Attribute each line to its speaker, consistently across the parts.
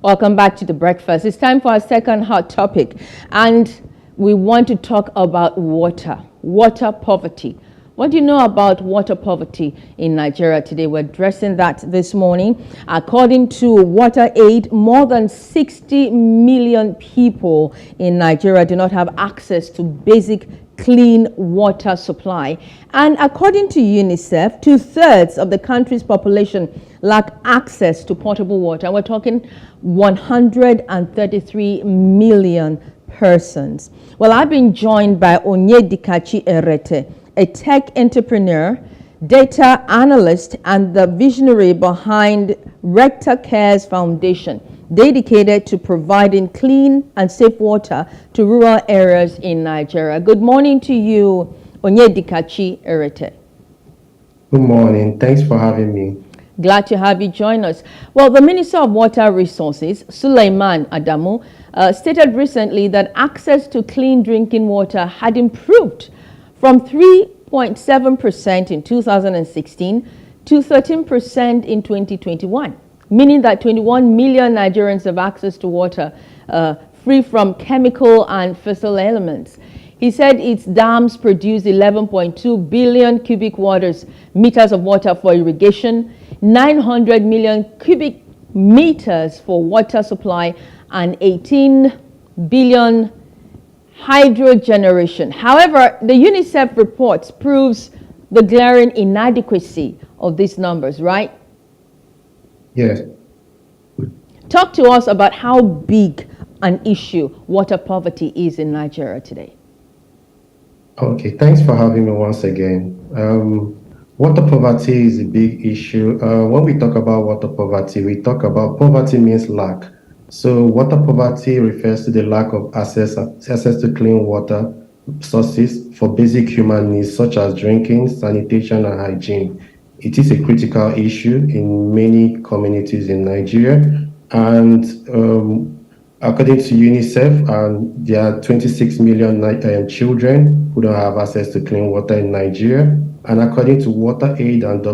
Speaker 1: Welcome back to The Breakfast. It's time for our second hot topic, and we want to talk about water poverty. What do you know about water poverty in Nigeria today? We're addressing that this morning. According to WaterAid, more than 60 million people in Nigeria do not have access to basic clean water supply. And according to UNICEF, 2/3 of the country's population lack access to potable water. We're talking 133 million persons. Well, I've been joined by Onyedikachi Erete, a tech entrepreneur, data analyst, and the visionary behind Rector Cares Foundation, dedicated to providing clean and safe water to rural areas in Nigeria. Good morning to you, Onyedikachi Erete.
Speaker 2: Good morning. Thanks for having me.
Speaker 1: Glad to have you join us. Well, the Minister of Water Resources, Suleiman Adamu, stated recently that access to clean drinking water had improved from 3.7% in 2016 to 13% in 2021, meaning that 21 million Nigerians have access to water free from chemical and fissile elements. He said its dams produce 11.2 billion cubic meters of water for irrigation, 900 million cubic meters for water supply, and 18 billion hydro generation. However, the UNICEF reports proves the glaring inadequacy of these numbers, right?
Speaker 2: Yes.
Speaker 1: Talk to us about how big an issue water poverty is in Nigeria today.
Speaker 2: Okay, thanks for having me once again. Water poverty is a big issue. When we talk about water poverty, we talk about poverty means lack. So water poverty refers to the lack of access to clean water sources for basic human needs such as drinking, sanitation, and hygiene. It is a critical issue in many communities in Nigeria, and according to UNICEF, there are 26 million children who don't have access to clean water in Nigeria. And according to WaterAid and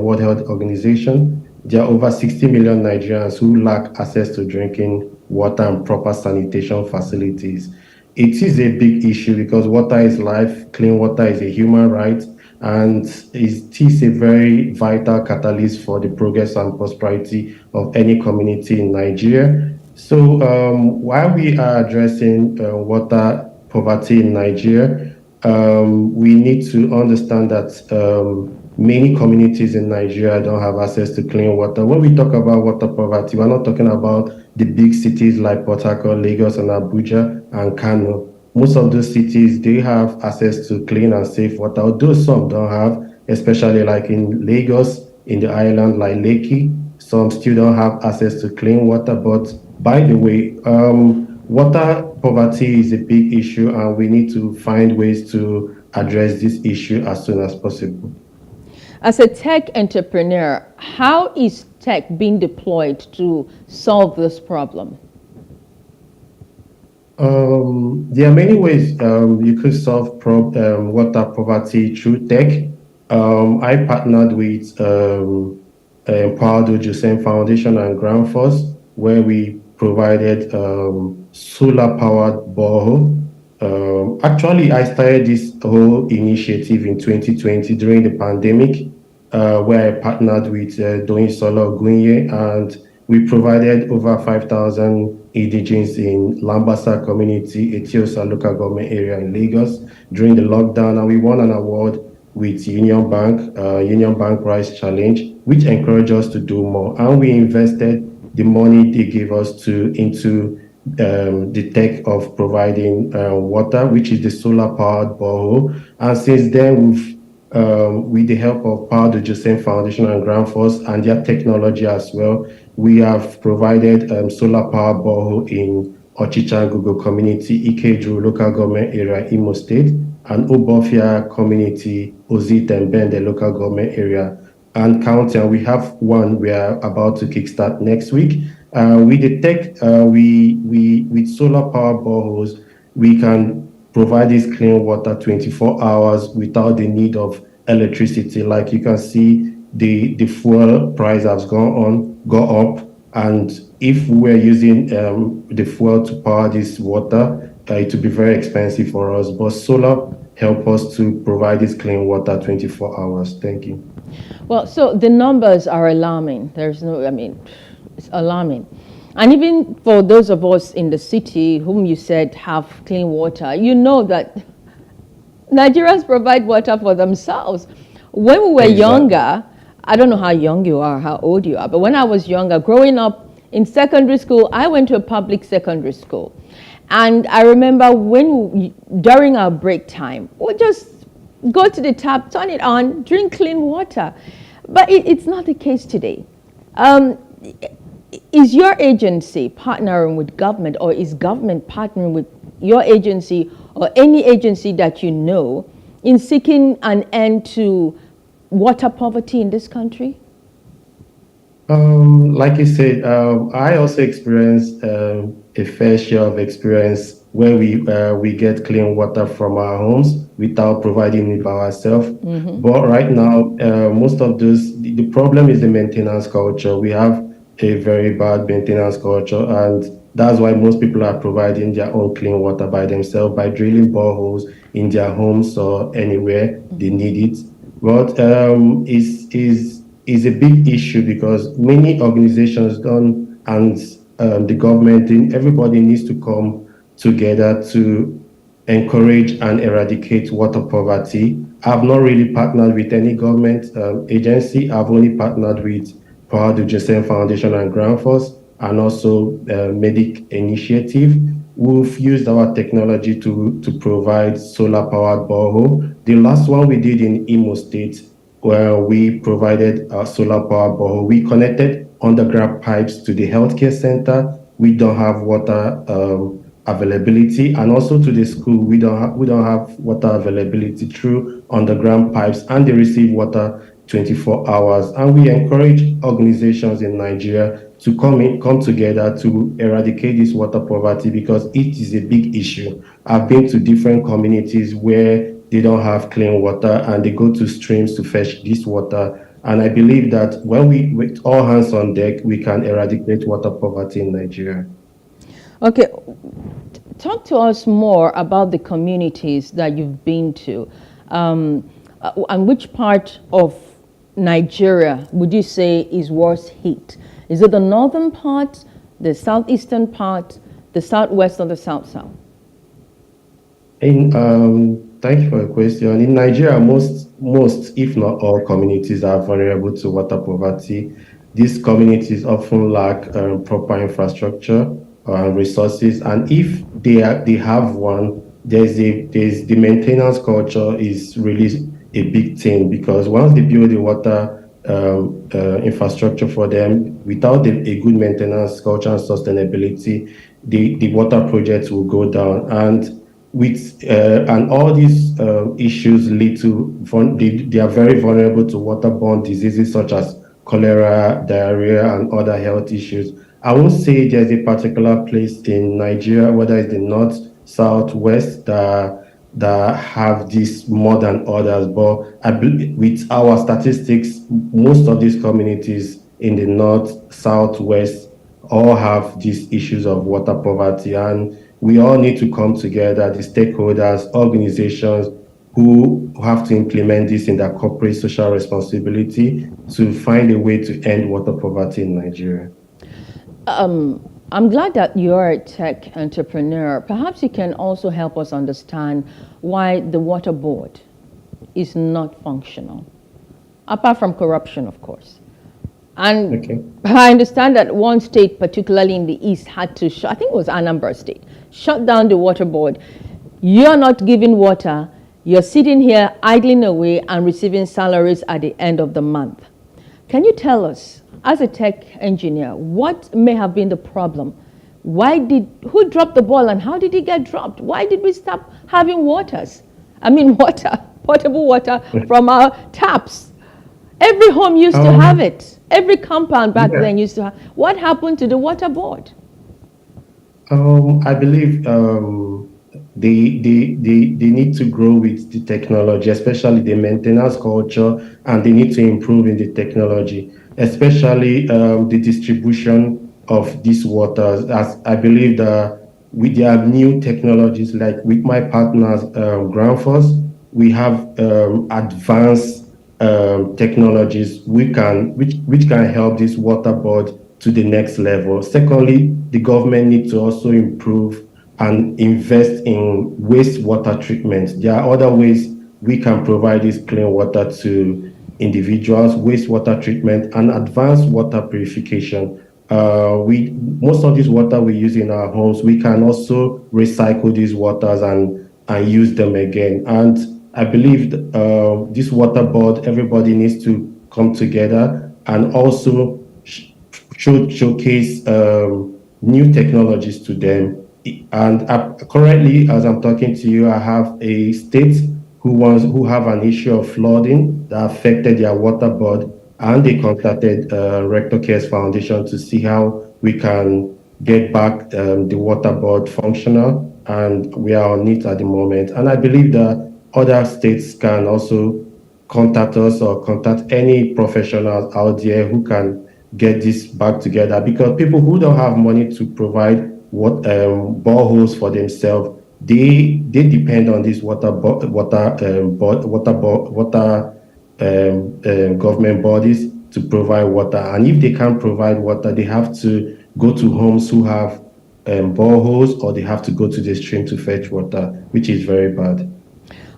Speaker 2: World Health Organization, there are over 60 million Nigerians who lack access to drinking water and proper sanitation facilities. It is a big issue because water is life, clean water is a human right, and it is a very vital catalyst for the progress and prosperity of any community in Nigeria. So while we are addressing water poverty in Nigeria, we need to understand that many communities in Nigeria don't have access to clean water. When we talk about water poverty, we're not talking about the big cities like Port Harcourt, Lagos, and Abuja, and Kano. Most of those cities, they have access to clean and safe water, although some don't have, especially like in Lagos, in the island like Lekki. Some still don't have access to clean water. But by the way, water poverty is a big issue, and we need to find ways to address this issue as soon as possible.
Speaker 1: As a tech entrepreneur, how is tech being deployed to solve this problem?
Speaker 2: There are many ways you could solve water poverty through tech. I partnered with Empowered Joseph Foundation and Ground Force, where we provided solar-powered borehole. Actually, I started this whole initiative in 2020 during the pandemic, where I partnered with Doyin Ogunye, and we provided over 5,000 indigenes in Lambasa community, Etiosa local government area in Lagos during the lockdown, and we won an award with Union Bank Rice Challenge, which encouraged us to do more. And we invested the money they gave us into the tech of providing water, which is the solar-powered borehole. And since then, with the help of Power Joseph Foundation and Ground Force and their technology as well, we have provided solar-powered borehole in Ochichangugo community, Ikeju local government area, Imo State, and Obofia community, Ozit and Bende local government area, and county. And we have one we are about to kickstart next week. With the tech, with solar-powered boreholes, we can provide this clean water 24 hours without the need of electricity. Like you can see, the fuel price has gone up, and if we're using the fuel to power this water, it will be very expensive for us. But solar help us to provide this clean water 24 hours. Thank you.
Speaker 1: Well, so the numbers are alarming. There's no, I mean, it's alarming. And even for those of us in the city whom you said have clean water, you know that Nigerians provide water for themselves. When we were
Speaker 2: Exactly.
Speaker 1: younger, I don't know how young you are, how old you are, but when I was younger, growing up in secondary school, I went to a public secondary school. And I remember during our break time, we just go to the tap, turn it on, drink clean water. But it's not the case today. Um, is your agency partnering with government, or is government partnering with your agency or any agency that you know in seeking an end to water poverty in this country?
Speaker 2: Like you said, I also experienced a fair share of experience where we get clean water from our homes without providing it by ourselves. But right now, most of the problem is the maintenance culture. We have a very bad maintenance culture, and that's why most people are providing their own clean water by themselves by drilling boreholes in their homes or anywhere they need it. But is a big issue because many organizations don't, and the government and everybody needs to come together to encourage and eradicate water poverty. I've not really partnered with any government agency. I've only partnered with Power to Joseph Foundation and Ground Force, and also Medic Initiative. We've used our technology to provide solar powered borehole. The last one we did in Imo State, where we provided a solar power borehole. We connected underground pipes to the healthcare center. We don't have water availability, and also to the school. We don't have water availability through underground pipes, and they receive water 24 hours. And we encourage organizations in Nigeria to come together to eradicate this water poverty because it is a big issue. I've been to different communities where they don't have clean water and they go to streams to fetch this water. And I believe that when with all hands on deck, we can eradicate water poverty in Nigeria.
Speaker 1: Okay, talk to us more about the communities that you've been to, and which part of Nigeria would you say is worst hit? Is it the northern part, the southeastern part, the southwest, or the south-south?
Speaker 2: Thank you for the question. In Nigeria, most, if not all, communities are vulnerable to water poverty. These communities often lack proper infrastructure resources, and if they have one, there's the maintenance culture is really a big thing because once they build the water infrastructure for them, without a good maintenance culture and sustainability, the water projects will go down. And all these issues lead to they are very vulnerable to waterborne diseases such as cholera, diarrhea, and other health issues. I won't say there's a particular place in Nigeria, whether it's the north, south, west, that have this more than others. But with our statistics, most of these communities in the north, south, west all have these issues of water poverty. And we all need to come together, the stakeholders, organizations who have to implement this in their corporate social responsibility to find a way to end water poverty in Nigeria.
Speaker 1: I'm glad that you're a tech entrepreneur. Perhaps you can also help us understand why the water board is not functional, apart from corruption, of course. And
Speaker 2: Okay.
Speaker 1: I understand that one state, particularly in the east, had to, I think it was Anambra State, shut down the water board. You're not giving water. You're sitting here idling away and receiving salaries at the end of the month. Can you tell us, as a tech engineer, what may have been the problem? Who dropped the ball and how did it get dropped? Why did we stop having potable water from our taps? Every home used to have it. Every compound back then used to have. What happened to the water board?
Speaker 2: I believe they need to grow with the technology, especially the maintenance culture, and they need to improve in the technology, especially the distribution of these waters. As I believe that with their new technologies, like with my partners, Groundforce, we have advanced technologies which can help this water board to the next level. Secondly, the government needs to also improve and invest in wastewater treatment. There are other ways we can provide this clean water to individuals, wastewater treatment, and advanced water purification. We most of this water we use in our homes, we can also recycle these waters and use them again. And I believe this water board, everybody needs to come together and also should showcase new technologies to them. And currently, as I'm talking to you, I have a state who have an issue of flooding that affected their water board, and they contacted Rector Cares Foundation to see how we can get back the water board functional, and we are on it at the moment. And I believe that other states can also contact us or contact any professionals out there who can get this back together, because people who don't have money to provide what boreholes for themselves, they depend on these government bodies to provide water. And if they can't provide water, they have to go to homes who have boreholes, or they have to go to the stream to fetch water, which is very bad.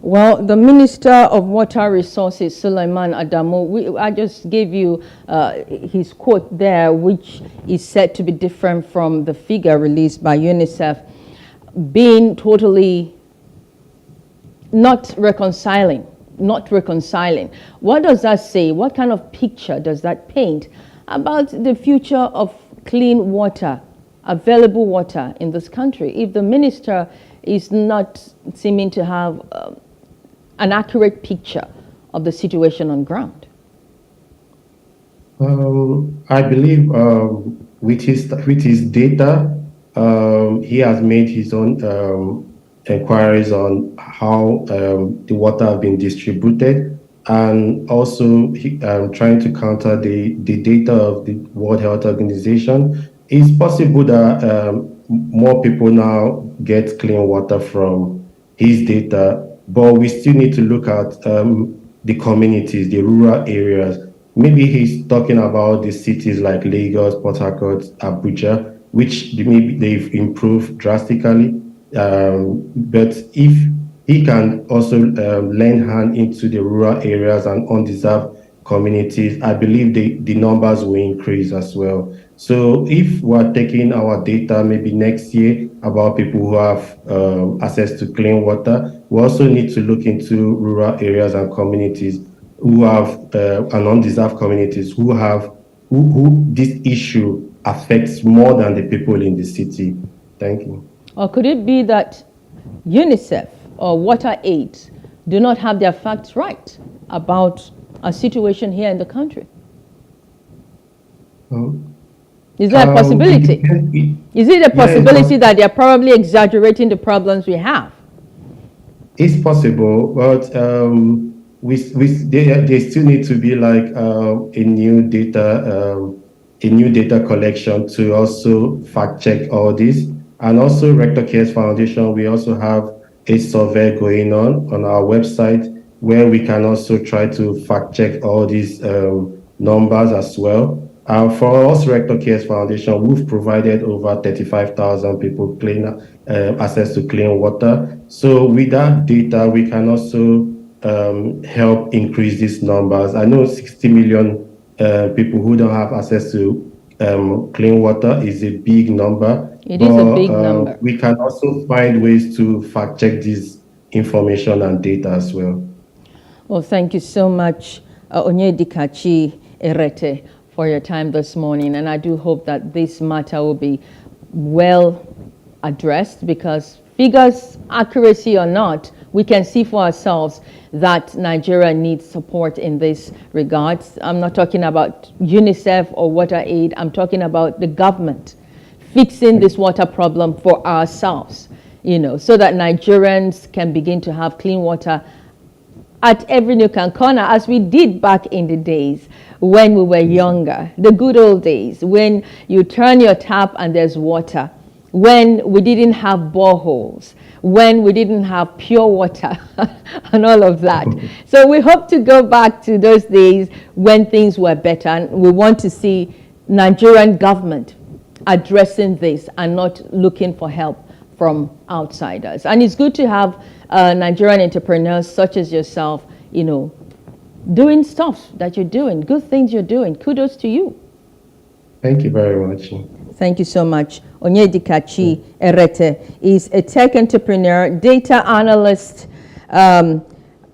Speaker 1: Well, the Minister of Water Resources, Suleiman Adamu, I just gave you his quote there, which is said to be different from the figure released by UNICEF, being totally not reconciling. What does that say? What kind of picture does that paint about the future of clean water, available water in this country, if the minister is not seeming to have an accurate picture of the situation on ground?
Speaker 2: I believe with his data, he has made his own inquiries on how the water have been distributed, and also trying to counter the data of the World Health Organization. It's possible that more people now get clean water from his data, but we still need to look at the communities, the rural areas. Maybe he's talking about the cities like Lagos, Port Harcourt, Abuja, which maybe they've improved drastically. But if he can also lend hand into the rural areas and undeserved communities, I believe the numbers will increase as well. So if we're taking our data maybe next year about people who have access to clean water, we also need to look into rural areas and communities who have and undeserved communities who this issue affects more than the people in the city. Thank you.
Speaker 1: Or could it be that UNICEF or WaterAid do not have their facts right about a situation here in the country? Is there a possibility? Is it a possibility that they're probably exaggerating the problems we have?
Speaker 2: It's possible, but they still need to be like a new data collection to also fact check all this. And also Rector Cares Foundation, we also have a survey going on our website, where we can also try to fact check all these numbers as well. For us, Rector Cares Foundation, we've provided over 35,000 people access to clean water. So with that data, we can also help increase these numbers. I know 60 million people who don't have access to clean water is a big number.
Speaker 1: It is a big number.
Speaker 2: We can also find ways to fact check this information and data as well.
Speaker 1: Well, thank you so much, Onyedikachi Erete, for your time this morning. And I do hope that this matter will be well addressed, because figures, accuracy or not, we can see for ourselves that Nigeria needs support in this regards. I'm not talking about UNICEF or WaterAid. I'm talking about the government fixing this water problem for ourselves, so that Nigerians can begin to have clean water at every nook and corner, as we did back in the days when we were younger, the good old days, when you turn your tap and there's water, when we didn't have boreholes, when we didn't have pure water and all of that. So we hope to go back to those days when things were better, and we want to see Nigerian government addressing this and not looking for help from outsiders. And it's good to have Nigerian entrepreneurs such as yourself, you know, doing stuff that you're doing, good things you're doing. Kudos to you.
Speaker 2: Thank you very much.
Speaker 1: Thank you so much. Onyedikachi Erete is a tech entrepreneur, data analyst, and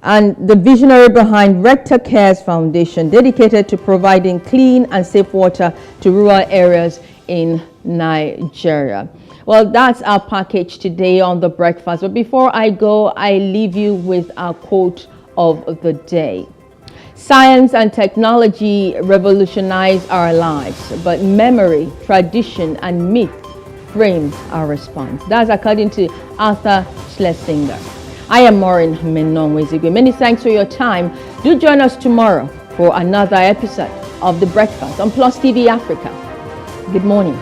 Speaker 1: the visionary behind Rector Cares Foundation, dedicated to providing clean and safe water to rural areas in Nigeria. Well, that's our package today on The Breakfast. But before I go, I leave you with our quote of the day. Science and technology revolutionize our lives, but memory, tradition, and myth frame our response. That's according to Arthur Schlesinger. I am Maureen Menonwezigwe. Many thanks for your time. Do join us tomorrow for another episode of The Breakfast on Plus TV Africa. Good morning.